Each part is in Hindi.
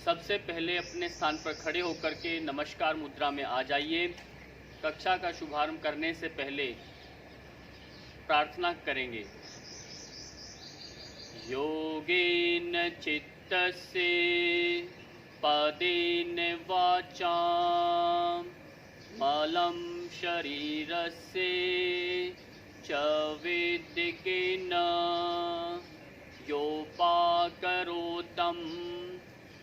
सबसे पहले अपने स्थान पर खड़े होकर के नमस्कार मुद्रा में आ जाइए। कक्षा का शुभारंभ करने से पहले प्रार्थना करेंगे। योगेन चित्तस्य पदेन वाचां मलं शरीरस्य च वेदिकेन योपाकरोतं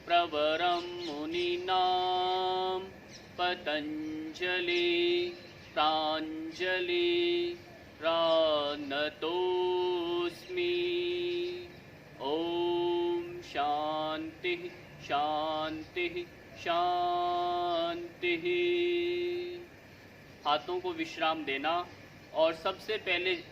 प्रवरं मुनीनां पतञ्जलि प्राञ्जलि प्रणतोऽस्मि। ओम शांति शांति शांति। हाथों को विश्राम देना और सबसे पहले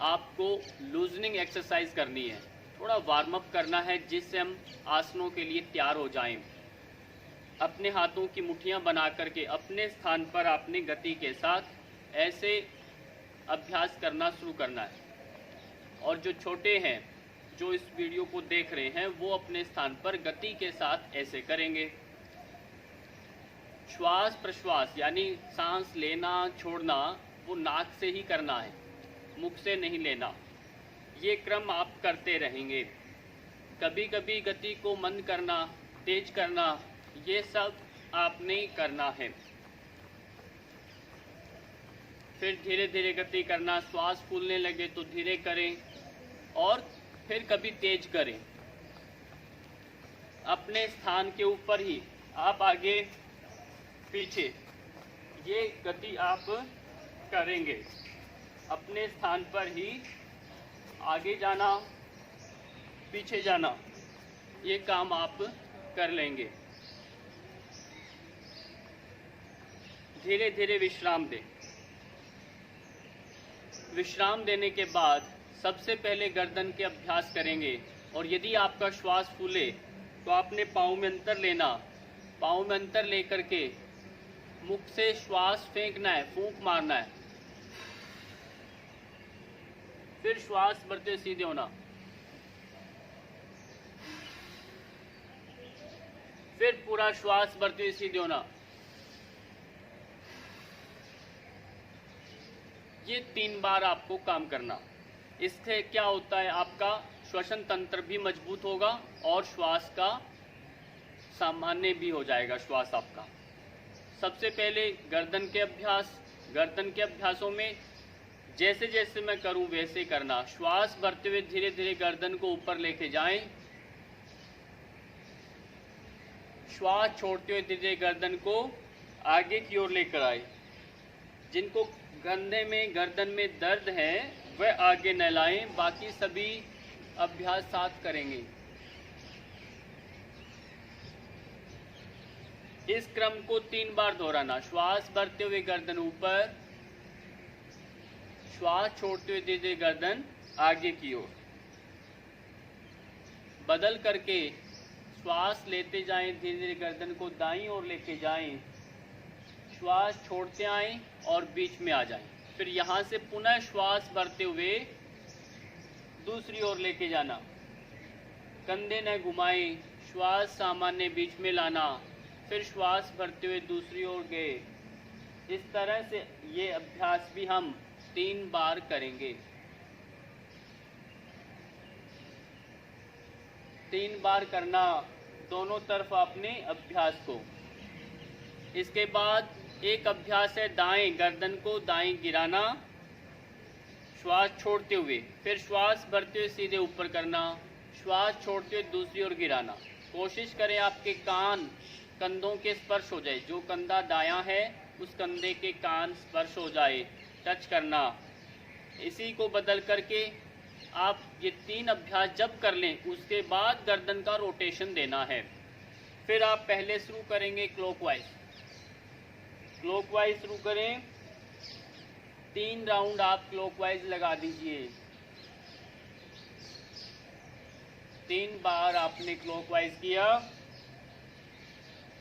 आपको लूजनिंग एक्सरसाइज करनी है, थोड़ा वार्म अप करना है जिससे हम आसनों के लिए तैयार हो जाएं। अपने हाथों की मुट्ठियां बना करके अपने स्थान पर अपनी गति के साथ ऐसे अभ्यास करना शुरू करना है। और जो छोटे हैं जो इस वीडियो को देख रहे हैं वो अपने स्थान पर गति के साथ ऐसे करेंगे। श्वास प्रश्वास यानी सांस लेना छोड़ना वो नाक से ही करना है, मुख से नहीं लेना। ये क्रम आप करते रहेंगे। कभी कभी गति को मंद करना, तेज करना, ये सब आपने करना है। फिर धीरे धीरे गति करना, श्वास फूलने लगे तो धीरे करें और फिर कभी तेज करें। अपने स्थान के ऊपर ही आप आगे पीछे ये गति आप करेंगे। अपने स्थान पर ही आगे जाना पीछे जाना ये काम आप कर लेंगे। धीरे धीरे विश्राम दें। विश्राम देने के बाद सबसे पहले गर्दन के अभ्यास करेंगे। और यदि आपका श्वास फूले तो आपने पाँव में अंतर लेना, पाँव में अंतर लेकर के मुख से श्वास फेंकना है, फूंक मारना है। फिर श्वास भरते सीधे होना, फिर पूरा श्वास भरते सीधे होना। ये 3 बार आपको काम करना। इससे क्या होता है, आपका श्वसन तंत्र भी मजबूत होगा और श्वास का सामान्य भी हो जाएगा श्वास आपका। सबसे पहले गर्दन के अभ्यास। गर्दन के अभ्यासों में जैसे जैसे मैं करूं वैसे करना। श्वास भरते हुए धीरे धीरे गर्दन को ऊपर लेके जाएं। श्वास छोड़ते हुए धीरे धीरे गर्दन को आगे की ओर लेकर आए। जिनको कंधे में गर्दन में दर्द है वह आगे न लाएं, बाकी सभी अभ्यास साथ करेंगे। इस क्रम को 3 बार दोहराना। श्वास भरते हुए गर्दन ऊपर, श्वास छोड़ते हुए धीरे धीरे गर्दन आगे की ओर। बदल करके श्वास लेते जाएं, धीरे धीरे गर्दन को दाईं ओर लेके जाएं, श्वास छोड़ते आएं और बीच में आ जाएं। फिर यहाँ से पुनः श्वास भरते हुए दूसरी ओर लेके जाना, कंधे न घुमाएं, श्वास सामान्य बीच में लाना, फिर श्वास भरते हुए दूसरी ओर गए। इस तरह से ये अभ्यास भी हम 3 बार करेंगे। 3 बार करना दोनों तरफ अपने अभ्यास को। इसके बाद एक अभ्यास है दाएं गर्दन को दाएं गिराना, श्वास छोड़ते हुए, फिर श्वास भरते हुए सीधे ऊपर करना, श्वास छोड़ते हुए दूसरी ओर गिराना। कोशिश करें आपके कान कंधों के स्पर्श हो जाए। जो कंधा दायां है उस कंधे के कान स्पर्श हो जाए, टच करना। इसी को बदल करके आप ये 3 अभ्यास जब कर लें उसके बाद गर्दन का रोटेशन देना है। फिर आप पहले शुरू करेंगे क्लॉकवाइज। क्लॉकवाइज शुरू करें। 3 राउंड आप क्लॉकवाइज लगा दीजिए। 3 बार आपने क्लॉकवाइज किया।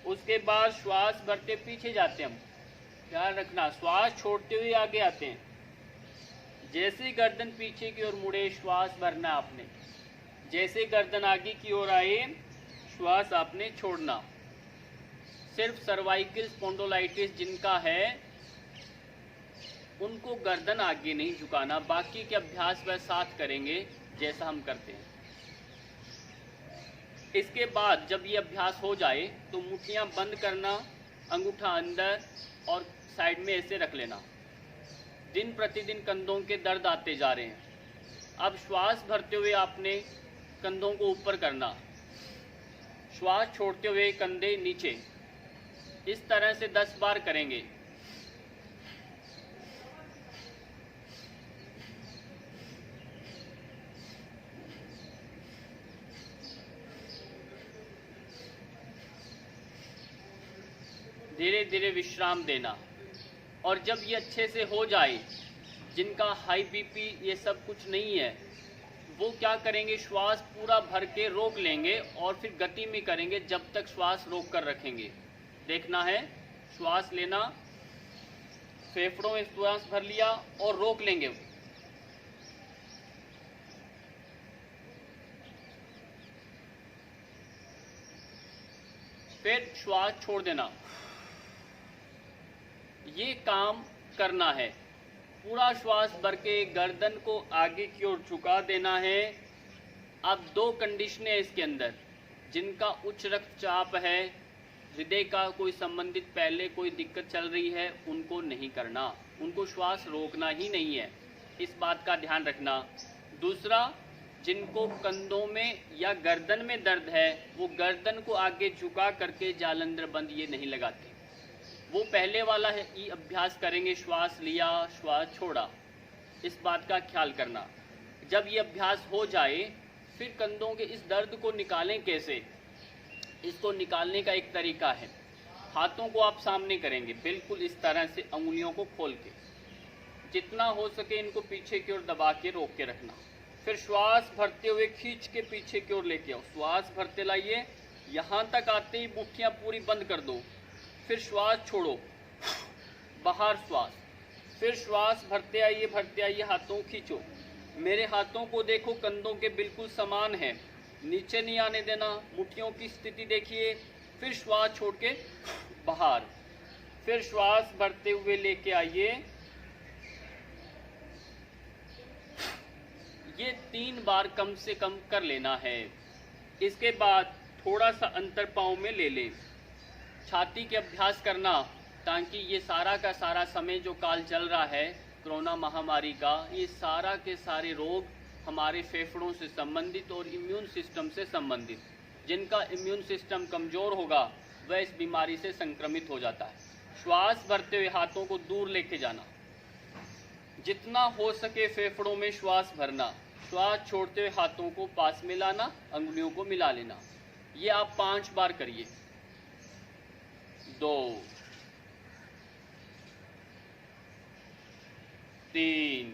उसके बाद श्वास भरते पीछे जाते हैं हम। ध्यान रखना, श्वास छोड़ते हुए आगे आते हैं। जैसे गर्दन पीछे की ओर मुड़े श्वास भरना आपने। जैसे गर्दन आगे की ओर आए श्वास आपने छोड़ना। सिर्फ सर्वाइकल स्पॉन्डिलोलाइटिस जिनका है उनको गर्दन आगे नहीं झुकाना, बाकी के अभ्यास वह साथ करेंगे जैसा हम करते हैं। इसके बाद जब ये अभ्यास हो जाए तो मुट्ठियां बंद करना, अंगूठा अंदर और साइड में ऐसे रख लेना। दिन प्रतिदिन कंधों के दर्द आते जा रहे हैं। अब श्वास भरते हुए आपने कंधों को ऊपर करना, श्वास छोड़ते हुए कंधे नीचे। इस तरह से 10 बार करेंगे। धीरे धीरे विश्राम देना। और जब ये अच्छे से हो जाए, जिनका हाई बीपी ये सब कुछ नहीं है, वो क्या करेंगे, श्वास पूरा भर के रोक लेंगे और फिर गति में करेंगे जब तक श्वास रोक कर रखेंगे। देखना है, श्वास लेना, फेफड़ों में श्वास भर लिया और रोक लेंगे। फिर श्वास छोड़ देना। ये काम करना है। पूरा श्वास भर के गर्दन को आगे की ओर झुका देना है। अब 2 कंडीशनें इसके अंदर, जिनका उच्च रक्तचाप है, हृदय का कोई संबंधित पहले कोई दिक्कत चल रही है, उनको नहीं करना, उनको श्वास रोकना ही नहीं है, इस बात का ध्यान रखना। दूसरा, जिनको कंधों में या गर्दन में दर्द है, वो गर्दन को आगे झुका करके जालंधर बंद ये नहीं लगाते, वो पहले वाला है ये अभ्यास करेंगे, श्वास लिया श्वास छोड़ा, इस बात का ख्याल करना। जब ये अभ्यास हो जाए फिर कंधों के इस दर्द को निकालें कैसे, इसको निकालने का एक तरीका है, हाथों को आप सामने करेंगे बिल्कुल इस तरह से, अंगुलियों को खोल के, जितना हो सके इनको पीछे की ओर दबा के रोक के रखना। फिर श्वास भरते हुए खींच के पीछे की ओर लेके आओ, श्वास भरते लाइए, यहाँ तक आते ही मुट्ठियाँ पूरी बंद कर दो। फिर श्वास छोड़ो, बाहर श्वास, फिर श्वास भरते आइए, हाथों खींचो। मेरे हाथों को देखो, कंधों के बिल्कुल समान है, नीचे नहीं आने देना, मुट्ठियों की स्थिति देखिए। फिर श्वास छोड़ के बाहर, फिर श्वास भरते हुए लेके आइए। ये 3 बार कम से कम कर लेना है। इसके बाद थोड़ा सा अंतर पाँव में ले लें, छाती के अभ्यास करना, ताकि ये सारा का सारा समय जो काल चल रहा है कोरोना महामारी का, ये सारा के सारे रोग हमारे फेफड़ों से संबंधित और इम्यून सिस्टम से संबंधित, जिनका इम्यून सिस्टम कमज़ोर होगा वह इस बीमारी से संक्रमित हो जाता है। श्वास भरते हुए हाथों को दूर लेके जाना, जितना हो सके फेफड़ों में श्वास भरना, श्वास छोड़ते हुए हाथों को पास में लाना, अंगुलियों को मिला लेना। ये आप 5 बार करिए। 2 3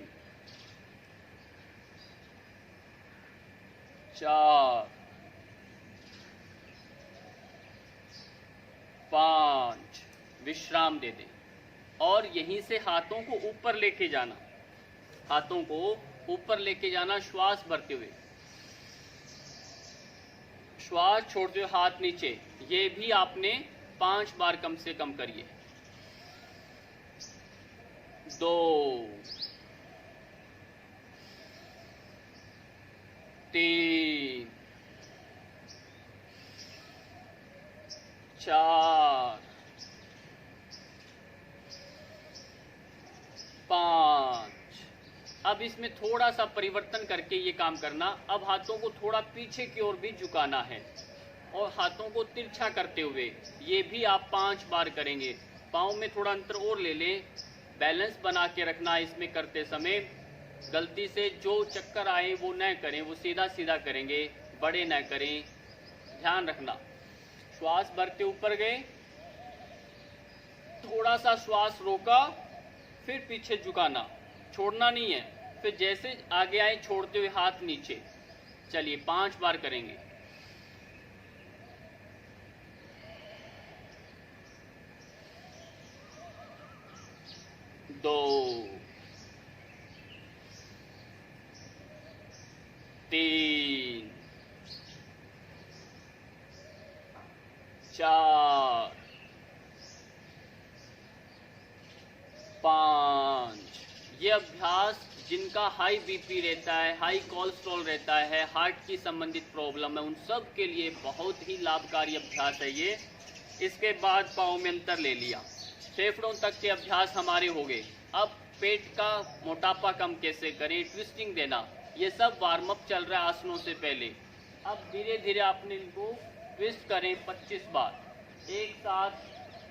4 5, विश्राम दे दें और यहीं से हाथों को ऊपर लेके जाना, हाथों को ऊपर लेके जाना श्वास भरते हुए, श्वास छोड़ते हुए हाथ नीचे। ये भी आपने 5 बार कम से कम करिए। 2 3 4 5। अब इसमें थोड़ा सा परिवर्तन करके ये काम करना। अब हाथों को थोड़ा पीछे की ओर भी झुकाना है और हाथों को तिरछा करते हुए, ये भी आप 5 बार करेंगे। पाँव में थोड़ा अंतर और ले लें, बैलेंस बना के रखना। इसमें करते समय गलती से जो चक्कर आए वो न करें, वो सीधा सीधा करेंगे, बड़े न करें, ध्यान रखना। श्वास भरते ऊपर गए, थोड़ा सा श्वास रोका, फिर पीछे झुकाना, छोड़ना नहीं है। फिर जैसे आगे आए छोड़ते हुए हाथ नीचे। चलिए 5 बार करेंगे। 2 3 4 5। ये अभ्यास जिनका हाई बीपी रहता है, हाई कोलेस्ट्रॉल रहता है, हार्ट की संबंधित प्रॉब्लम है, उन सब के लिए बहुत ही लाभकारी अभ्यास है ये। इसके बाद पाँव में अंतर ले लिया, फेफड़ों तक के अभ्यास हमारे हो गए। अब पेट का मोटापा कम कैसे करें, ट्विस्टिंग देना, ये सब वार्म अप चल रहा है आसनों से पहले। अब धीरे धीरे आपने इनको ट्विस्ट करें 25 बार। एक साथ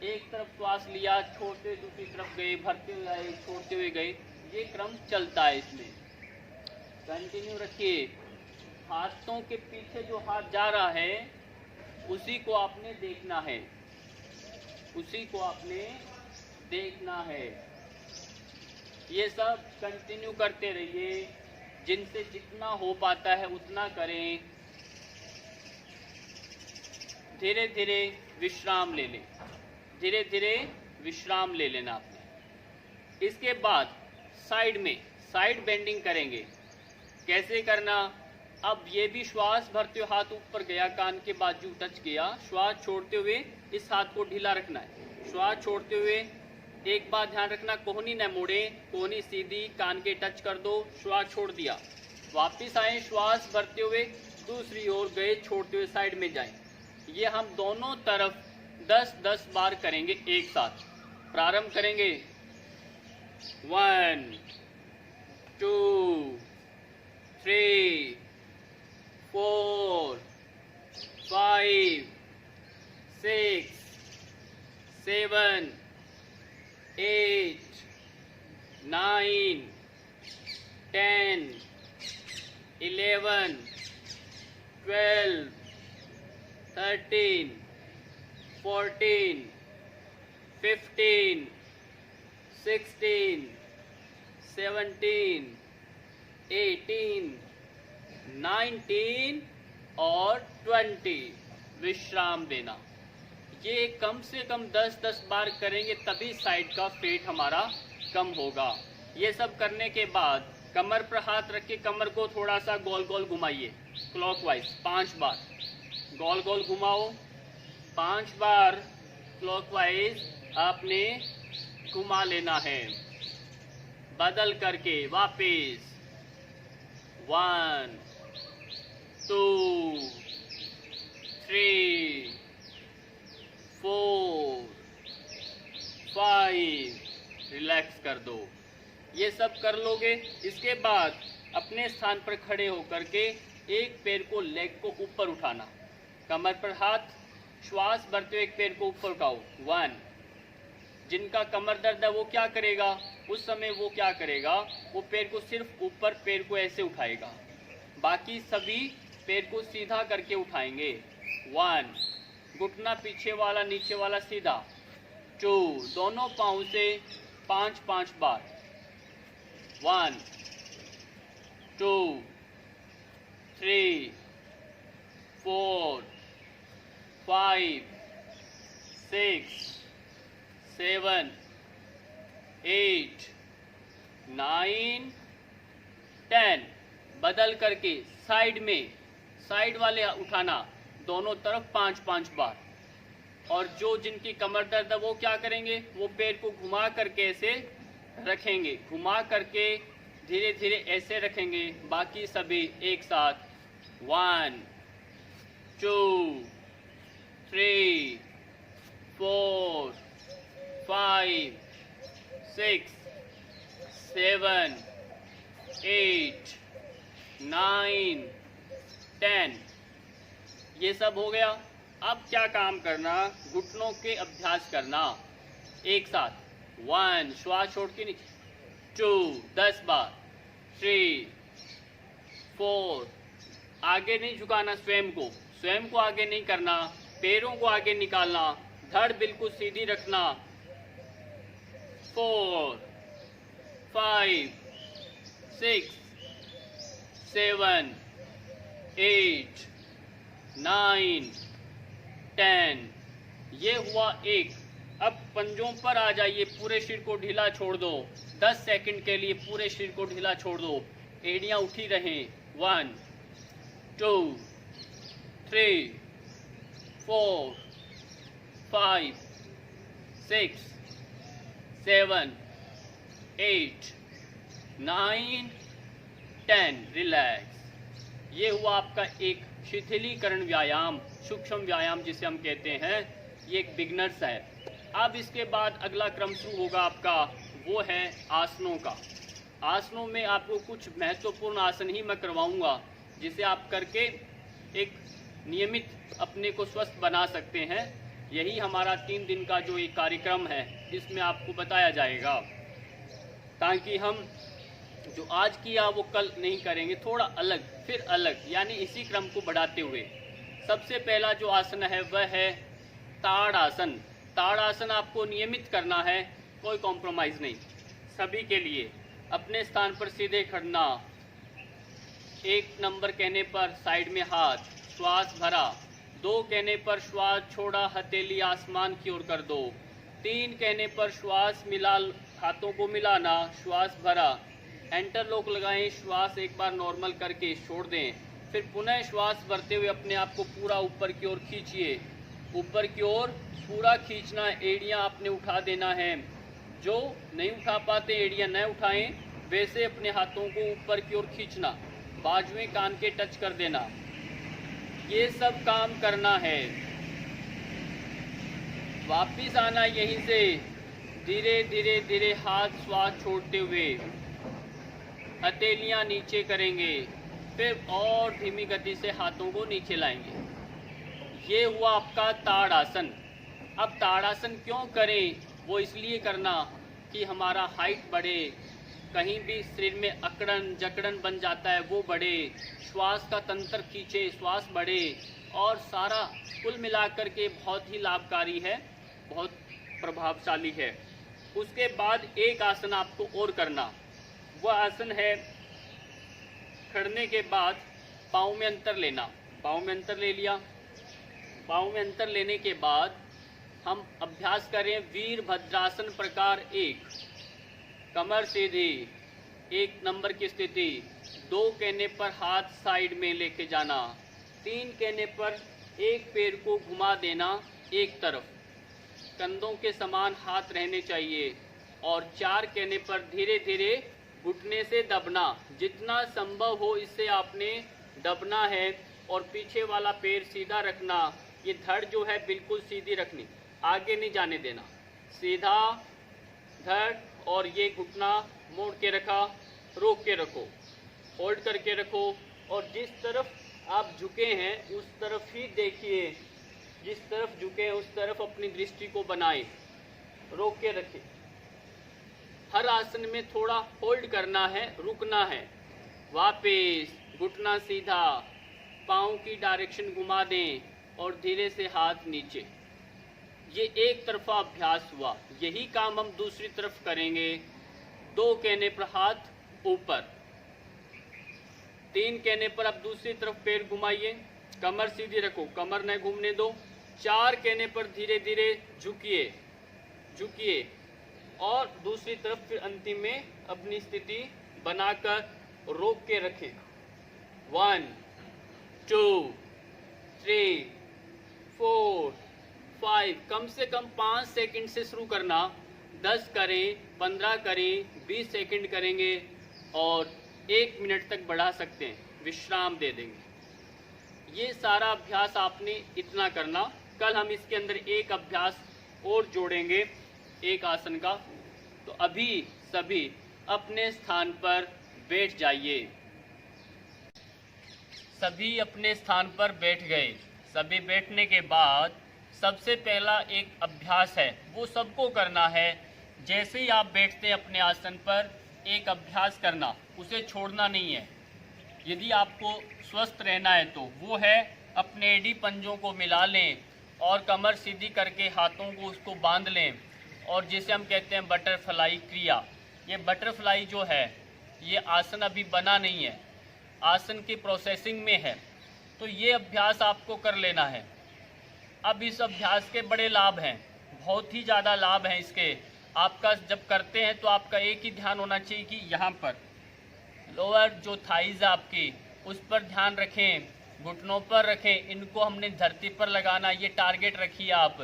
एक तरफ श्वास लिया, छोड़ते दूसरी तरफ गए, भरते हुए आए, छोड़ते हुए गए, ये क्रम चलता है। इसमें कंटिन्यू रखिए। हाथों के पीछे जो हाथ जा रहा है उसी को आपने देखना है, उसी को आपने देखना है। ये सब कंटिन्यू करते रहिए, जिनसे जितना हो पाता है उतना करें। धीरे धीरे विश्राम ले लें, धीरे धीरे विश्राम ले लेना आपने। इसके बाद साइड में साइड बेंडिंग करेंगे। कैसे करना, अब ये भी श्वास भरते हुए हाथ ऊपर गया, कान के बाजू टच किया, श्वास छोड़ते हुए इस हाथ को ढीला रखना है। श्वास छोड़ते हुए एक बात ध्यान रखना, कोहनी न मोड़े, कोहनी सीधी, कान के टच कर दो, श्वास छोड़ दिया, वापिस आए, श्वास भरते हुए दूसरी ओर गए, छोड़ते हुए साइड में जाएं। ये हम दोनों तरफ 10-10 बार करेंगे एक साथ। प्रारंभ करेंगे 1 2 3 4 5 6 7 8 9 10 11 12 13 14 15 16 17 18 19 और 20। विश्राम देना। ये कम से कम 10-10 बार करेंगे, तभी साइड का पेट हमारा कम होगा। ये सब करने के बाद कमर पर हाथ रख के कमर को थोड़ा सा गोल गोल घुमाइए, क्लॉकवाइज 5 बार। गोल गोल घुमाओ 5 बार, क्लॉकवाइज आपने घुमा लेना है। बदल करके वापिस 1 2 3 4 5। रिलैक्स कर दो। ये सब कर लोगे। इसके बाद अपने स्थान पर खड़े होकर के एक पैर को, लेग को ऊपर उठाना, कमर पर हाथ, श्वास भरते हुए एक पैर को ऊपर उठाओ 1। जिनका कमर दर्द है वो क्या करेगा, उस समय वो क्या करेगा, वो पैर को सिर्फ ऊपर, पैर को ऐसे उठाएगा, बाकी सभी पैर को सीधा करके उठाएंगे। 1, घुटना पीछे वाला नीचे वाला सीधा। 2, दोनों पाँव से 5-5 बार। 1 2 3 4 5 6 7 8 9 10। बदल करके साइड में, साइड वाले उठाना, दोनों तरफ 5-5 बार। और जो जिनकी कमर दर्द है वो क्या करेंगे, वो पैर को घुमा करके ऐसे रखेंगे, घुमा करके धीरे धीरे ऐसे रखेंगे। बाकी सभी एक साथ 1 2 3 4 5 6 7 8 9 10। ये सब हो गया। अब क्या काम करना, घुटनों के अभ्यास करना एक साथ। 1, श्वास छोड़ के नीचे, 2, 10 बार, 3 4, आगे नहीं झुकाना, स्वयं को आगे नहीं करना, पैरों को आगे निकालना, धड़ बिल्कुल सीधी रखना। 4 5 6 7 8 9 10। ये हुआ एक। अब पंजों पर आ जाइए, पूरे शरीर को ढीला छोड़ दो। 10 सेकंड के लिए पूरे शरीर को ढीला छोड़ दो, एड़ियां उठी रहें। 1 2 3 4 5 6 7 8 9 10। रिलैक्स। ये हुआ आपका एक शिथिलीकरण व्यायाम, सूक्ष्म व्यायाम जिसे हम कहते हैं। ये एक बिगनर्स है। अब इसके बाद अगला क्रम शुरू होगा आपका, वो है आसनों का। आसनों में आपको कुछ महत्वपूर्ण आसन ही मैं करवाऊंगा, जिसे आप करके एक नियमित अपने को स्वस्थ बना सकते हैं। यही हमारा 3 दिन का जो एक कार्यक्रम है, इसमें आपको बताया जाएगा, ताकि हम जो आज किया वो कल नहीं करेंगे, थोड़ा अलग फिर अलग, यानी इसी क्रम को बढ़ाते हुए। सबसे पहला जो आसन है वह है ताड़ आसन। ताड़ आसन आपको नियमित करना है, कोई कॉम्प्रोमाइज़ नहीं। सभी के लिए अपने स्थान पर सीधे खड़ना, 1 नंबर कहने पर साइड में हाथ, श्वास भरा। 2 कहने पर श्वास छोड़ा, हथेली आसमान की ओर कर दो। 3 कहने पर श्वास मिला, हाथों को मिलाना, श्वास भरा। एंटरलॉक लगाएं, श्वास एक बार नॉर्मल करके छोड़ दें। फिर पुनः श्वास भरते हुए अपने आप को पूरा ऊपर की ओर खींचिए। ऊपर की ओर पूरा खींचना, एड़ियाँ आपने उठा देना है। जो नहीं उठा पाते एड़ियाँ न उठाएं, वैसे अपने हाथों को ऊपर की ओर खींचना, बाजुएं कान के टच कर देना। ये सब काम करना है। वापिस आना यहीं से, धीरे धीरे धीरे हाथ श्वास छोड़ते हुए हथेलियाँ नीचे करेंगे, फिर और धीमी गति से हाथों को नीचे लाएंगे। ये हुआ आपका ताड़ आसन। अब ताड़ आसन क्यों करें? वो इसलिए करना कि हमारा हाइट बढ़े, कहीं भी शरीर में अकड़न जकड़न बन जाता है वो बढ़े, श्वास का तंत्र खींचे, श्वास बढ़े, और सारा कुल मिलाकर के बहुत ही लाभकारी है, बहुत प्रभावशाली है। उसके बाद एक आसन आपको और करना, वह आसन है खड़ने के बाद पाँव में अंतर लेना। पाँव में अंतर ले लिया। पाँव में अंतर लेने के बाद हम अभ्यास करें वीरभद्रासन प्रकार 1। कमर सीधी, 1 नंबर की स्थिति। 2 कहने पर हाथ साइड में लेके जाना। 3 कहने पर एक पैर को घुमा देना एक तरफ, कंधों के समान हाथ रहने चाहिए। और 4 कहने पर धीरे धीरे घुटने से दबना, जितना संभव हो इससे आपने दबना है, और पीछे वाला पैर सीधा रखना। ये धड़ जो है बिल्कुल सीधी रखनी, आगे नहीं जाने देना। सीधा धड़, और ये घुटना मोड़ के रखा, रोक के रखो, होल्ड करके रखो, और जिस तरफ आप झुके हैं उस तरफ ही देखिए। जिस तरफ झुके हैं उस तरफ अपनी दृष्टि को बनाएं, रोक के रखें। हर आसन में थोड़ा होल्ड करना है, रुकना है। वापस घुटना सीधा, पाँव की डायरेक्शन घुमा दें, और धीरे से हाथ नीचे। ये एक तरफा अभ्यास हुआ। यही काम हम दूसरी तरफ करेंगे। 2 कहने पर हाथ ऊपर, 3 कहने पर अब दूसरी तरफ पैर घुमाइए, कमर सीधी रखो, कमर न घूमने दो। 4 कहने पर धीरे धीरे झुकिए, झुकिए, और दूसरी तरफ फिर अंतिम में अपनी स्थिति बनाकर रोक के रखें। 1 2 3 4 5, कम से कम 5 सेकंड से शुरू करना। 10 करें, 15 करें, 20 सेकंड करेंगे, और 1 मिनट तक बढ़ा सकते हैं, विश्राम दे देंगे। ये सारा अभ्यास आपने इतना करना। कल हम इसके अंदर एक अभ्यास और जोड़ेंगे, एक आसन का। तो अभी सभी अपने स्थान पर बैठ जाइए। सभी अपने स्थान पर बैठ गए। सभी बैठने के बाद सबसे पहला एक अभ्यास है, वो सबको करना है। जैसे ही आप बैठते हैं अपने आसन पर, एक अभ्यास करना, उसे छोड़ना नहीं है। यदि आपको स्वस्थ रहना है तो वो है अपने एड़ी पंजों को मिला लें, और कमर सीधी करके हाथों को उसको बांध लें, और जिसे हम कहते हैं बटरफ्लाई क्रिया। ये बटरफ्लाई जो है, ये आसन अभी बना नहीं है, आसन की प्रोसेसिंग में है। तो ये अभ्यास आपको कर लेना है। अब इस अभ्यास के बड़े लाभ हैं, बहुत ही ज़्यादा लाभ हैं इसके। आपका जब करते हैं तो आपका एक ही ध्यान होना चाहिए कि यहाँ पर लोअर जो थाइज है आपकी, उस पर ध्यान रखें, घुटनों पर रखें, इनको हमने धरती पर लगाना, ये टारगेट रखिए आप।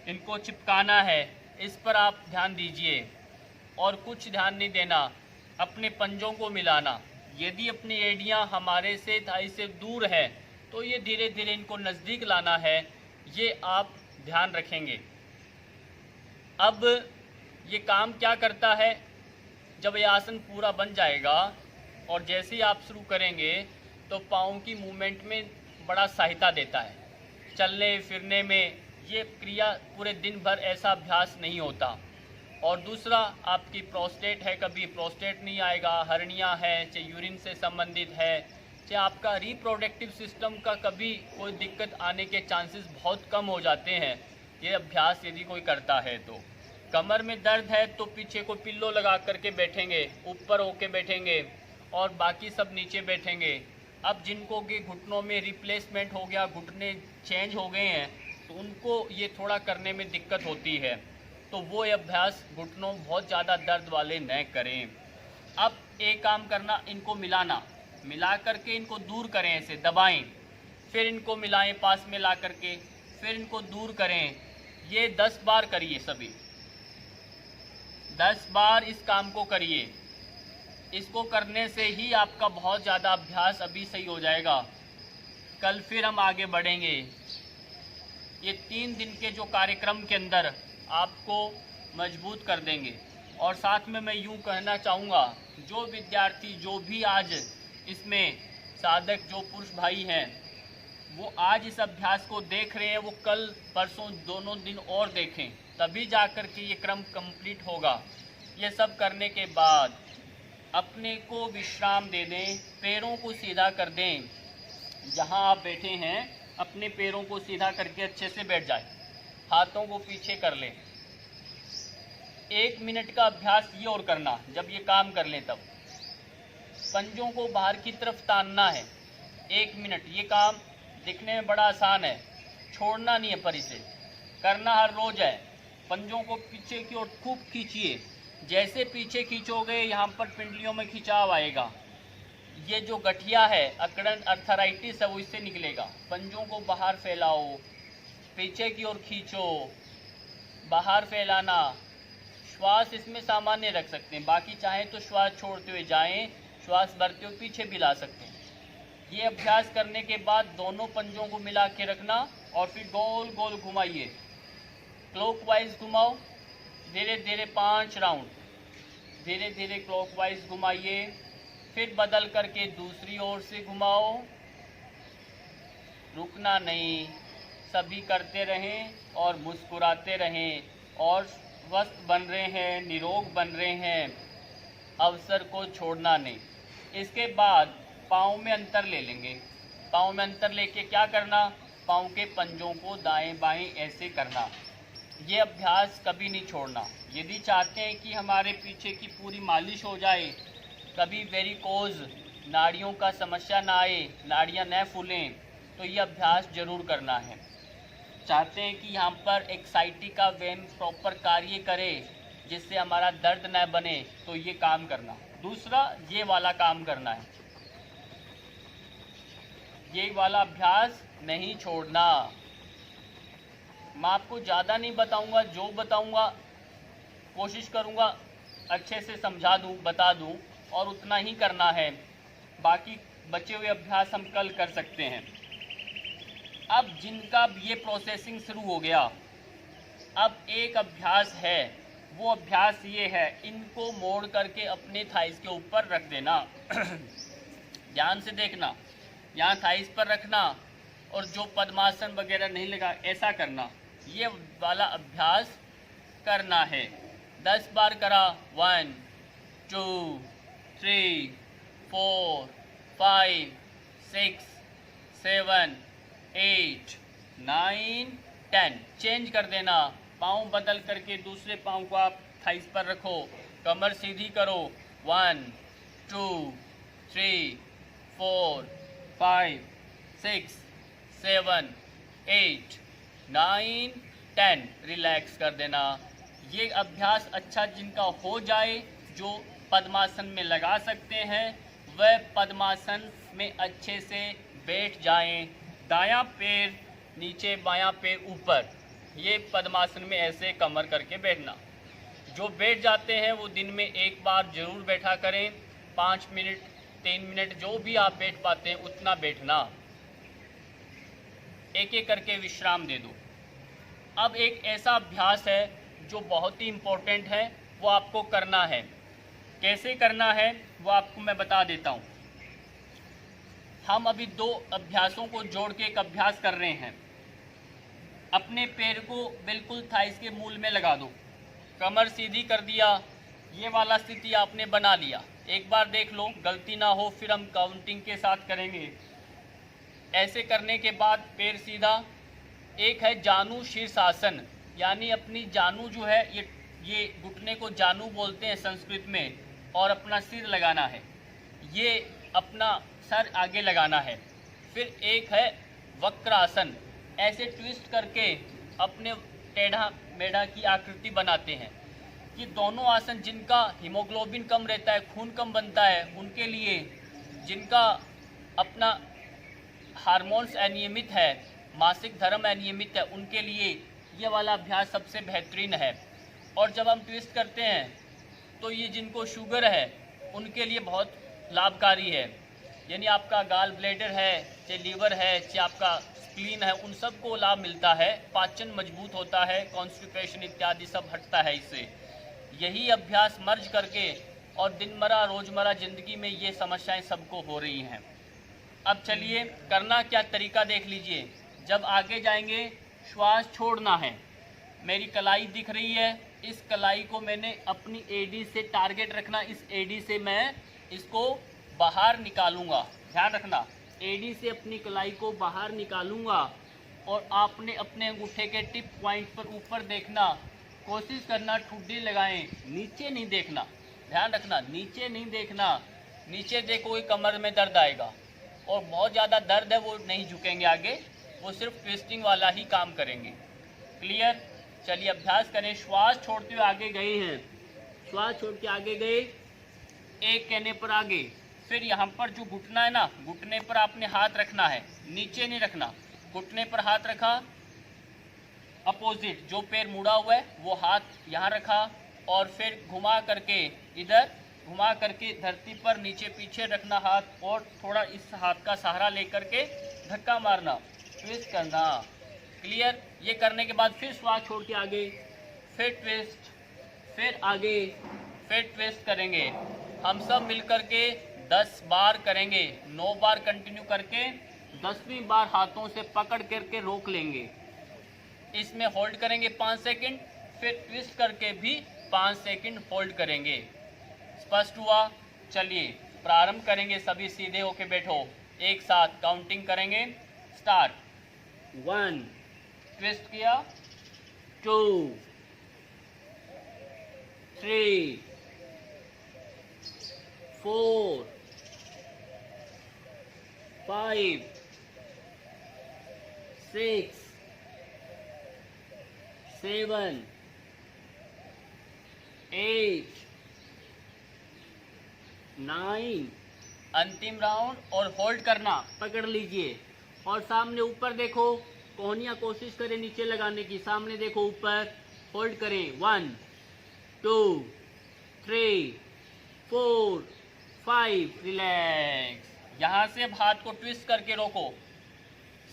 इनको चिपकाना है, इस पर आप ध्यान दीजिए और कुछ ध्यान नहीं देना। अपने पंजों को मिलाना, यदि अपनी एड़ियाँ हमारे से थाई से दूर है तो ये धीरे धीरे इनको नज़दीक लाना है, ये आप ध्यान रखेंगे। अब ये काम क्या करता है, जब ये आसन पूरा बन जाएगा और जैसे ही आप शुरू करेंगे तो पाँव की मूवमेंट में बड़ा सहायता देता है, चलने फिरने में। ये क्रिया पूरे दिन भर ऐसा अभ्यास नहीं होता। और दूसरा, आपकी प्रोस्टेट है, कभी प्रोस्टेट नहीं आएगा, हर्निया है, चाहे यूरिन से संबंधित है, चाहे आपका रिप्रोडक्टिव सिस्टम का कभी कोई दिक्कत आने के चांसेस बहुत कम हो जाते हैं ये अभ्यास यदि कोई करता है तो। कमर में दर्द है तो पीछे को पिल्लो लगा करके बैठेंगे, ऊपर होके बैठेंगे और बाकी सब नीचे बैठेंगे। अब जिनको के घुटनों में रिप्लेसमेंट हो गया, घुटने चेंज हो गए हैं, तो उनको ये थोड़ा करने में दिक्कत होती है, तो वो ये अभ्यास घुटनों बहुत ज़्यादा दर्द वाले न करें। अब एक काम करना, इनको मिलाना, मिला करके इनको दूर करें, ऐसे दबाएं, फिर इनको मिलाएं पास में ला करके, फिर इनको दूर करें। ये 10 बार करिए, सभी 10 बार इस काम को करिए। इसको करने से ही आपका बहुत ज़्यादा अभ्यास अभी सही हो जाएगा। कल फिर हम आगे बढ़ेंगे। ये 3 दिन के जो कार्यक्रम के अंदर आपको मजबूत कर देंगे। और साथ में मैं यूँ कहना चाहूँगा, जो विद्यार्थी जो भी आज इसमें साधक जो पुरुष भाई हैं वो आज इस अभ्यास को देख रहे हैं, वो कल परसों दोनों दिन और देखें, तभी जा कर के ये क्रम कंप्लीट होगा। ये सब करने के बाद अपने को विश्राम दे दें, पैरों को सीधा कर दें। जहाँ आप बैठे हैं अपने पैरों को सीधा करके अच्छे से बैठ जाए, हाथों को पीछे कर लें। 1 मिनट का अभ्यास ये और करना, जब ये काम कर लें तब पंजों को बाहर की तरफ तानना है 1 मिनट। ये काम दिखने में बड़ा आसान है, छोड़ना नहीं है, पर इसे करना हर रोज है। पंजों को पीछे की ओर खूब खींचिए, जैसे पीछे खींचोगे यहाँ पर पिंडलियों में खिंचाव आएगा। ये जो गठिया है, अकड़न अर्थराइटिस है, वो इससे निकलेगा। पंजों को बाहर फैलाओ, पीछे की ओर खींचो, बाहर फैलाना। श्वास इसमें सामान्य रख सकते हैं, बाकी चाहे तो श्वास छोड़ते हुए जाएं, श्वास भरते हुए पीछे भी ला सकते हैं। ये अभ्यास करने के बाद दोनों पंजों को मिला के रखना और फिर गोल गोल घुमाइए, क्लॉकवाइज घुमाओ, धीरे धीरे 5 राउंड, धीरे धीरे क्लॉकवाइज घुमाइए। फिर बदल करके दूसरी ओर से घुमाओ, रुकना नहीं, सभी करते रहें और मुस्कुराते रहें और स्वस्थ बन रहे हैं, निरोग बन रहे हैं, अवसर को छोड़ना नहीं। इसके बाद पाँव में अंतर ले लेंगे। पाँव में अंतर लेके क्या करना, पाँव के पंजों को दाएं बाएं ऐसे करना। ये अभ्यास कभी नहीं छोड़ना। यदि चाहते हैं कि हमारे पीछे की पूरी मालिश हो जाए, कभी वेरिकोज नाड़ियों का समस्या ना आए, नाड़ियाँ न फूलें, तो ये अभ्यास जरूर करना है। चाहते हैं कि यहाँ पर एक्साइटिका वेन प्रॉपर कार्य करे जिससे हमारा दर्द न बने, तो ये काम करना। दूसरा, ये वाला काम करना है, ये वाला अभ्यास नहीं छोड़ना। मैं आपको ज़्यादा नहीं बताऊंगा, जो बताऊंगा कोशिश करूंगा अच्छे से समझा दूं, बता दूं, और उतना ही करना है। बाकी बचे हुए अभ्यास हम कल कर सकते हैं। अब जिनका ये प्रोसेसिंग शुरू हो गया, अब एक अभ्यास है, वो अभ्यास ये है, इनको मोड़ करके अपने थाइस के ऊपर रख देना। ध्यान से देखना, यहाँ थाइस पर रखना और जो पद्मासन वगैरह नहीं लगा ऐसा करना। ये वाला अभ्यास करना है। 10 बार करा, 1 2 3 4 5 6 7 8 9 10। चेंज कर देना, पाँव बदल करके दूसरे पाँव को आप थाइस पर रखो, कमर सीधी करो। 1 2 3 4 5 6 7 8 9 10। रिलैक्स कर देना। ये अभ्यास अच्छा जिनका हो जाए, जो पद्मासन में लगा सकते हैं, वह पद्मासन में अच्छे से बैठ जाएं। दायां पैर नीचे, बायां पैर ऊपर, ये पद्मासन में ऐसे कमर करके बैठना। जो बैठ जाते हैं वो दिन में एक बार जरूर बैठा करें, 5 मिनट 3 मिनट जो भी आप बैठ पाते हैं उतना बैठना, एक एक करके विश्राम दे दो। अब एक ऐसा अभ्यास है जो बहुत ही इम्पोर्टेंट है, वो आपको करना है। कैसे करना है वो आपको मैं बता देता हूँ। हम अभी 2 अभ्यासों को जोड़ के एक अभ्यास कर रहे हैं। अपने पैर को बिल्कुल थाइस के मूल में लगा दो, कमर सीधी कर दिया, ये वाला स्थिति आपने बना लिया। एक बार देख लो, गलती ना हो, फिर हम काउंटिंग के साथ करेंगे। ऐसे करने के बाद पैर सीधा। एक है जानु शीर्षासन, यानी अपनी जानु जो है ये घुटने को जानु बोलते हैं संस्कृत में, और अपना सिर लगाना है, ये अपना सर आगे लगाना है। फिर एक है वक्रासन, ऐसे ट्विस्ट करके अपने टेढ़ा मेढ़ा की आकृति बनाते हैं। ये दोनों आसन जिनका हीमोग्लोबिन कम रहता है, खून कम बनता है, उनके लिए, जिनका अपना हार्मोन्स अनियमित है, मासिक धर्म अनियमित है, उनके लिए ये वाला अभ्यास सबसे बेहतरीन है। और जब हम ट्विस्ट करते हैं तो ये जिनको शुगर है उनके लिए बहुत लाभकारी है, यानी आपका गाल ब्लैडर है, चाहे लीवर है, चाहे आपका स्प्लीन है, उन सब को लाभ मिलता है। पाचन मजबूत होता है, कॉन्स्टिपेशन इत्यादि सब हटता है इससे। यही अभ्यास मर्ज करके और दिनमर्रा रोज़मर्रा ज़िंदगी में ये समस्याएं सबको हो रही हैं। अब चलिए करना क्या तरीका देख लीजिए। जब आगे जाएंगे श्वास छोड़ना है। मेरी कलाई दिख रही है, इस कलाई को मैंने अपनी एडी से टारगेट रखना, इस एडी से मैं इसको बाहर निकालूंगा। ध्यान रखना, एडी से अपनी कलाई को बाहर निकालूंगा और आपने अपने अंगूठे के टिप पॉइंट पर ऊपर देखना, कोशिश करना ठुड्डी लगाएं, नीचे नहीं देखना। ध्यान रखना, नीचे नहीं देखना, नीचे देखोगे कमर में दर्द आएगा, और बहुत ज़्यादा दर्द है वो नहीं झुकेंगे आगे, वो सिर्फ ट्विस्टिंग वाला ही काम करेंगे। क्लियर? चलिए अभ्यास करें। श्वास छोड़ते हुए आगे गए हैं, श्वास छोड़ के आगे गए, एक कहने पर आगे। फिर यहाँ पर जो घुटना है ना, घुटने पर आपने हाथ रखना है, नीचे नहीं रखना। घुटने पर हाथ रखा, अपोजिट जो पैर मुड़ा हुआ है वो हाथ यहाँ रखा, और फिर घुमा करके इधर घुमा करके धरती पर नीचे पीछे रखना हाथ, और थोड़ा इस हाथ का सहारा लेकर के धक्का मारना, ट्विस्ट करना। क्लियर? ये करने के बाद फिर श्वास छोड़ के आगे, फिर ट्विस्ट, फिर आगे, फिर ट्विस्ट करेंगे। हम सब मिलकर के 10 बार करेंगे, 9 बार कंटिन्यू करके 10वीं बार हाथों से पकड़ करके रोक लेंगे। इसमें होल्ड करेंगे 5 सेकंड, फिर ट्विस्ट करके भी 5 सेकंड होल्ड करेंगे। स्पष्ट हुआ? चलिए प्रारंभ करेंगे। सभी सीधे होके बैठो, एक साथ काउंटिंग करेंगे। स्टार्ट। 1, ट्विस्ट किया, 2, 3, 4, 5, 6, 7, 8, 9। अंतिम राउंड, और होल्ड करना, पकड़ लीजिए और सामने ऊपर देखो, कोहनियाँ कोशिश करें नीचे लगाने की, सामने देखो ऊपर, होल्ड करें। 1, 2, 3, 4, 5, रिलैक्स। यहाँ से अब हाथ को ट्विस्ट करके रोको,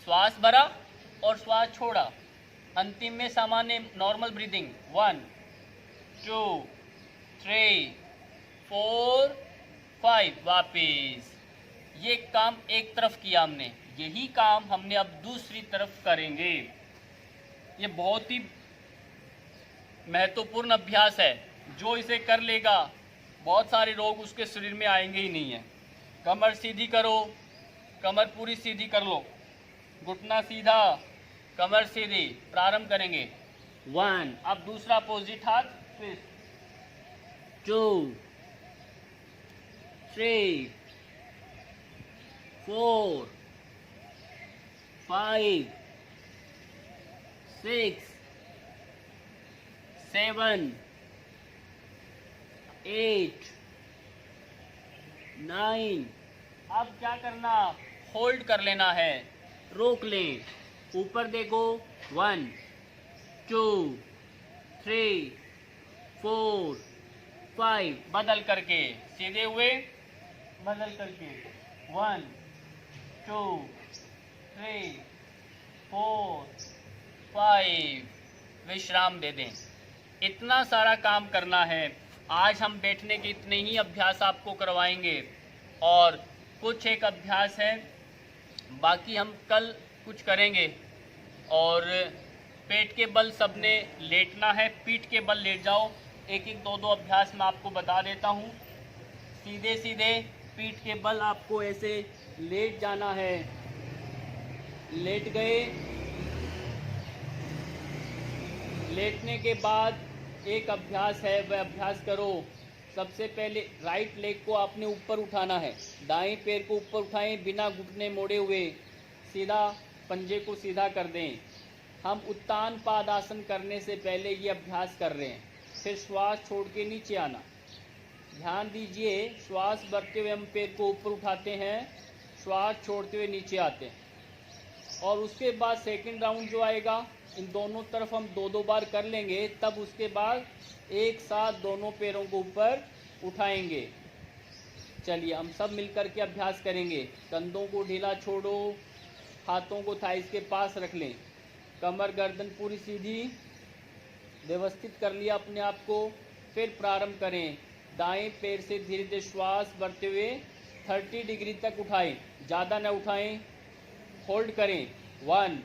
श्वास भरा और श्वास छोड़ा। अंतिम में सामान्य नॉर्मल ब्रीदिंग। 1, 2, 3, 4, 5, वापिस। ये काम एक तरफ किया हमने, यही काम हमने अब दूसरी तरफ करेंगे। ये बहुत ही महत्वपूर्ण अभ्यास है, जो इसे कर लेगा बहुत सारे रोग उसके शरीर में आएंगे ही नहीं है। कमर सीधी करो, कमर पूरी सीधी कर लो, घुटना सीधा, कमर सीधी। प्रारंभ करेंगे। 1, अब दूसरा अपोजिट हाथ, ट्विस्ट। 2, 3, 4, 5, 6, 7, 8, 9। अब क्या करना, होल्ड कर लेना है, रोक लें। ऊपर देखो, 1, 2 3 4 5, बदल करके सीधे हुए, बदल करके 1 2 3 4 5, विश्राम दे दें। इतना सारा काम करना है। आज हम बैठने के इतने ही अभ्यास आपको करवाएंगे और कुछ एक अभ्यास है, बाकी हम कल कुछ करेंगे। और पेट के बल सबने लेटना है, पीठ के बल लेट जाओ। एक एक दो अभ्यास मैं आपको बता देता हूँ। सीधे सीधे पीठ के बल आपको ऐसे लेट जाना है। लेट गए, लेटने के बाद एक अभ्यास है, वह अभ्यास करो। सबसे पहले राइट लेग को आपने ऊपर उठाना है, दाएं पैर को ऊपर उठाएं बिना घुटने मोड़े हुए, सीधा पंजे को सीधा कर दें। हम उत्तान पादासन करने से पहले ये अभ्यास कर रहे हैं। फिर श्वास छोड़ के नीचे आना। ध्यान दीजिए, श्वास भरते हुए हम पैर को ऊपर उठाते हैं, श्वास छोड़ते हुए नीचे आते हैं। और उसके बाद सेकंड राउंड जो आएगा, इन दोनों तरफ हम दो दो बार कर लेंगे। तब उसके बाद एक साथ दोनों पैरों को ऊपर उठाएंगे। चलिए हम सब मिलकर के अभ्यास करेंगे। कंधों को ढीला छोड़ो, हाथों को थाइस के पास रख लें, कमर गर्दन पूरी सीधी, व्यवस्थित कर लिया अपने आप को। फिर प्रारंभ करें। दाएं पैर से धीरे धीरे श्वास भरते हुए 30 डिग्री तक उठाएं, ज़्यादा न उठाएं। होल्ड करें 1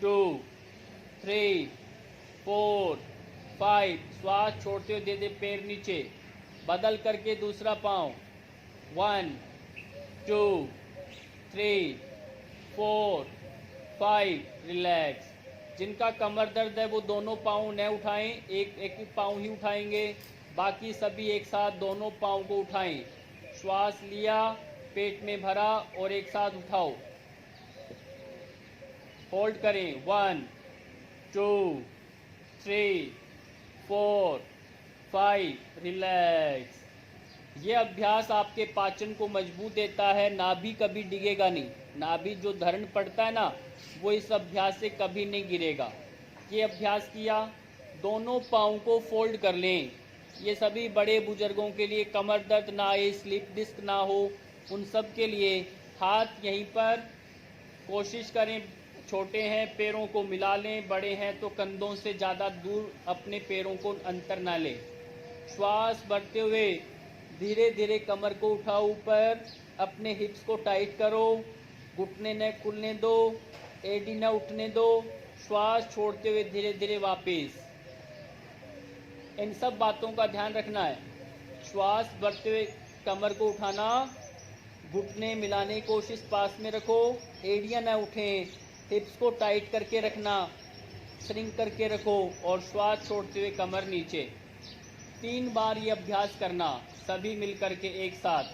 2 3 4 5, श्वास छोड़ते हुए दे दे पैर नीचे। बदल करके दूसरा पाँव 1 2 3 4 5, रिलैक्स। जिनका कमर दर्द है वो दोनों पाँव न उठाएं, एक एक पाँव ही उठाएंगे। बाकी सभी एक साथ दोनों पाँव को उठाएं। श्वास लिया, पेट में भरा और एक साथ उठाओ। होल्ड करें 1 2 3 4 5, रिलैक्स। ये अभ्यास आपके पाचन को मजबूत देता है। नाभि कभी डिगेगा नहीं। नाभि जो धरण पड़ता है ना, वो इस अभ्यास से कभी नहीं गिरेगा। ये अभ्यास किया, दोनों पाँव को फोल्ड कर लें। ये सभी बड़े बुजुर्गों के लिए, कमर दर्द ना आए, स्लिप डिस्क ना हो, उन सब के लिए। हाथ यहीं पर, कोशिश करें छोटे हैं पैरों को मिला लें, बड़े हैं तो कंधों से ज़्यादा दूर अपने पैरों को अंतर ना लें। श्वास भरते हुए धीरे धीरे कमर को उठाओ ऊपर, अपने हिप्स को टाइट करो, घुटने न खुलने दो, एडी न उठने दो। श्वास छोड़ते हुए धीरे धीरे वापस। इन सब बातों का ध्यान रखना है। श्वास भरते हुए कमर को उठाना, घुटने मिलाने की कोशिश, पास में रखो, एड़ियाँ न उठें, हिप्स को टाइट करके रखना, श्रिंक करके रखो और श्वास छोड़ते हुए कमर नीचे। 3 बार ये अभ्यास करना, सभी मिलकर के एक साथ।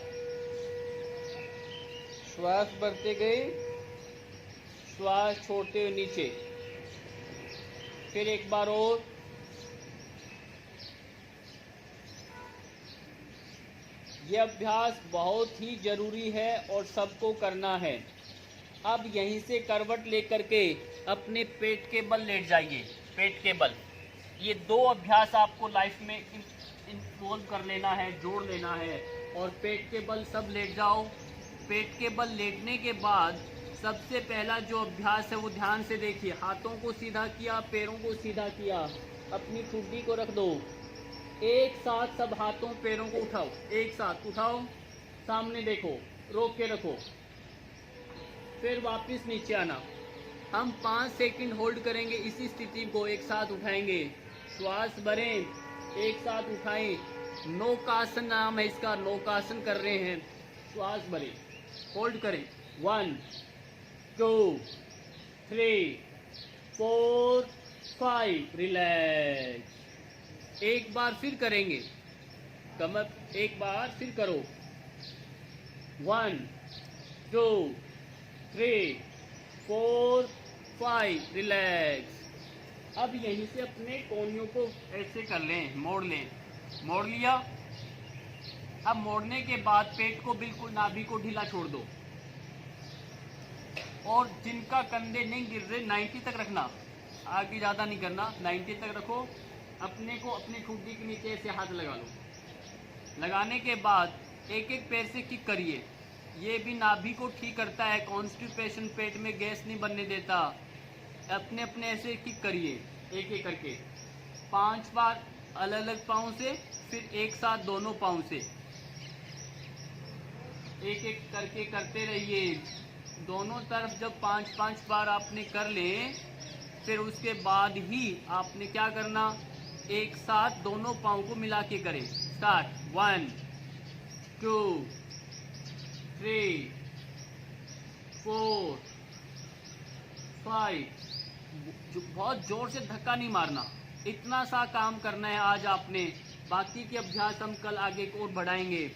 श्वास भरते गए, श्वास छोड़ते हुए नीचे। फिर एक बार और। ये अभ्यास बहुत ही जरूरी है और सबको करना है। अब यहीं से करवट लेकर के अपने पेट के बल लेट जाइए। पेट के बल, ये 2 अभ्यास आपको लाइफ में इन्वॉल्व कर लेना है, जोड़ लेना है। और पेट के बल सब लेट जाओ। पेट के बल लेटने के बाद सबसे पहला जो अभ्यास है वो ध्यान से देखिए। हाथों को सीधा किया, पैरों को सीधा किया, अपनी ठुड्डी को रख दो। एक साथ सब हाथों पैरों को उठाओ, एक साथ उठाओ, सामने देखो, रोक के रखो, फिर वापस नीचे आना। हम 5 सेकंड होल्ड करेंगे, इसी स्थिति को एक साथ उठाएंगे। श्वास भरें, एक साथ उठाएं। नौकासन नाम है इसका, नौकासन कर रहे हैं। श्वास भरें, होल्ड करें 1 2 3 4 5, रिलैक्स। एक बार फिर करेंगे, कमर एक बार फिर करो 1 2 3 4 5, रिलैक्स। अब यहीं से अपने कोहनियों को ऐसे कर लें, मोड़ लें। मोड़ लिया। अब मोड़ने के बाद पेट को बिल्कुल, नाभि को ढीला छोड़ दो। और जिनका कंधे नहीं गिर रहे 90 तक रखना। आगे ज़्यादा नहीं करना, 90 तक रखो। अपने को अपनी ठुड्डी के नीचे ऐसे हाथ लगा लो। लगाने के बाद एक एक पैर से किक करिए। ये भी नाभि को ठीक करता है, कॉन्स्टिपेशन, पेट में गैस नहीं बनने देता। अपने अपने ऐसे किक करिए एक एक करके 5 बार अलग अलग पाँव से, फिर एक साथ दोनों पाँव से एक एक करके करते रहिए। दोनों तरफ जब 5-5 बार आपने कर ले, फिर उसके बाद ही आपने क्या करना, एक साथ दोनों पाँव को मिला के करें। स्टार्ट 1 2 3 4 5। बहुत जोर से धक्का नहीं मारना, इतना सा काम करना है आज आपने। बाकी के अभ्यास हम कल आगे को और बढ़ाएंगे।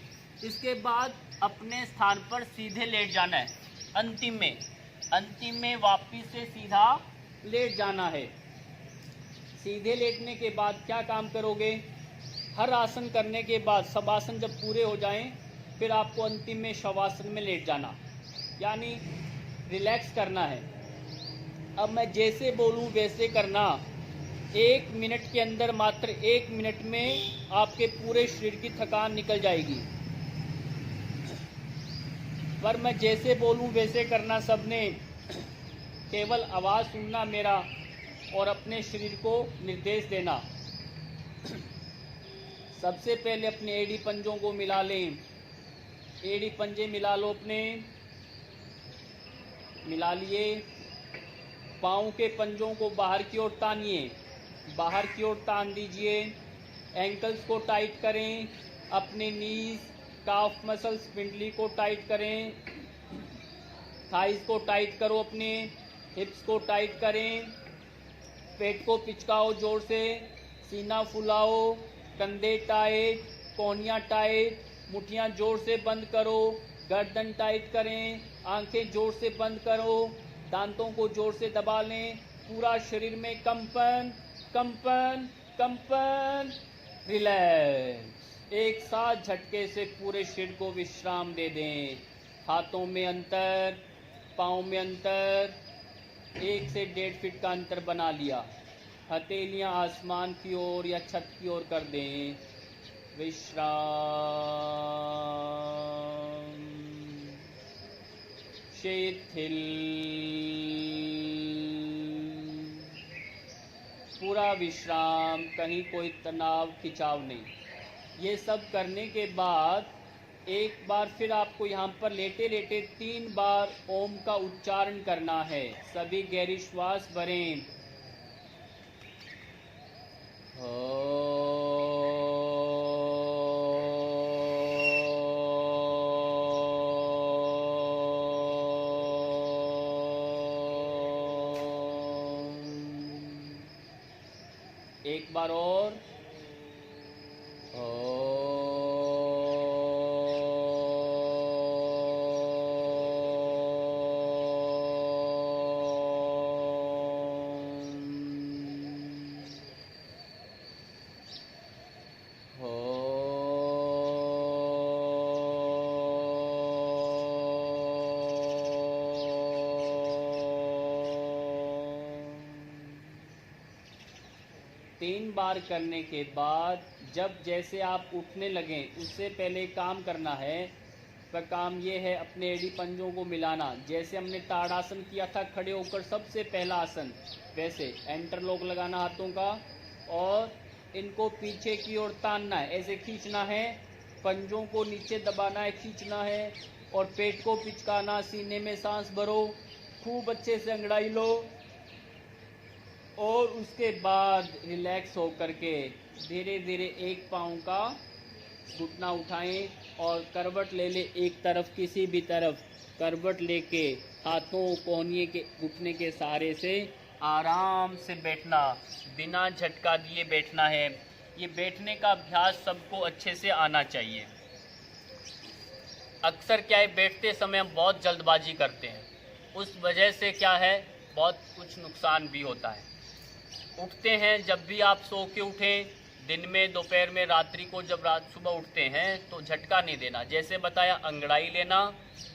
इसके बाद अपने स्थान पर सीधे लेट जाना है। अंतिम में वापिस से सीधा लेट जाना है। सीधे लेटने के बाद क्या काम करोगे, हर आसन करने के बाद सब आसन जब पूरे हो जाएं, फिर आपको अंतिम में शवासन में लेट जाना, यानी रिलैक्स करना है। अब मैं जैसे बोलूं वैसे करना। 1 मिनट के अंदर, मात्र 1 मिनट में आपके पूरे शरीर की थकान निकल जाएगी। पर मैं जैसे बोलूं वैसे करना सबने, केवल आवाज़ सुनना मेरा और अपने शरीर को निर्देश देना। सबसे पहले अपने एड़ी पंजों को मिला लें। एड़ी पंजे मिला लो अपने, मिला लिए। पाँव के पंजों को बाहर की ओर तानिए, बाहर की ओर तान दीजिए। एंकल्स को टाइट करें, अपने नीज, काफ मसल्स, स्पिंडली को टाइट करें। थाइस को टाइट करो, अपने हिप्स को टाइट करें। पेट को पिचकाओ जोर से, सीना फुलाओ, कंधे टाइट, कोहनियाँ टाइट, मुठियाँ जोर से बंद करो, गर्दन टाइट करें, आंखें जोर से बंद करो, दांतों को जोर से दबा लें। पूरा शरीर में कंपन कंपन कंपन, रिलैक्स। एक साथ झटके से पूरे शरीर को विश्राम दे दें। हाथों में अंतर, पाँव में अंतर, 1 से 1.5 फीट का अंतर बना लिया। हथेलियां आसमान की ओर या छत की ओर कर दें। विश्राम। शिथिल। पूरा विश्राम, कहीं कोई तनाव खिंचाव नहीं। ये सब करने के बाद एक बार फिर आपको यहाँ पर लेटे लेटे 3 बार ओम का उच्चारण करना है। सभी गहरी श्वास भरें। एक बार और। तीन बार करने के बाद जब जैसे आप उठने लगें, उससे पहले काम करना है। वह काम ये है, अपने एड़ी पंजों को मिलाना। जैसे हमने ताड़ासन किया था खड़े होकर, सबसे पहला आसन, वैसे इंटरलॉक लगाना हाथों का और इनको पीछे की ओर तानना है, ऐसे खींचना है। पंजों को नीचे दबाना है, खींचना है और पेट को पिचकाना। सीने में सांस भरो, खूब अच्छे से अंगड़ाई लो और उसके बाद रिलैक्स होकर के धीरे धीरे एक पाँव का घुटना उठाएं और करवट ले ले एक तरफ, किसी भी तरफ करवट लेके हाथों कोहनिए के घुटने के सहारे से आराम से बैठना, बिना झटका दिए बैठना है। ये बैठने का अभ्यास सबको अच्छे से आना चाहिए। अक्सर क्या है, बैठते समय हम बहुत जल्दबाजी करते हैं, उस वजह से क्या है, बहुत कुछ नुकसान भी होता है। उठते हैं, जब भी आप सो के उठें, दिन में, दोपहर में, रात्रि को, जब सुबह उठते हैं तो झटका नहीं देना। जैसे बताया, अंगड़ाई लेना,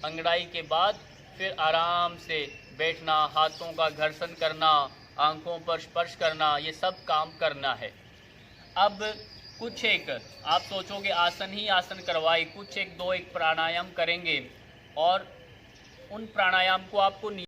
अंगड़ाई के बाद फिर आराम से बैठना, हाथों का घर्षण करना आंखों पर स्पर्श करना, ये सब काम करना है। अब कुछ एक आप सोचोगे आसन ही आसन करवाए, कुछ एक दो एक प्राणायाम करेंगे और उन प्राणायाम को आपको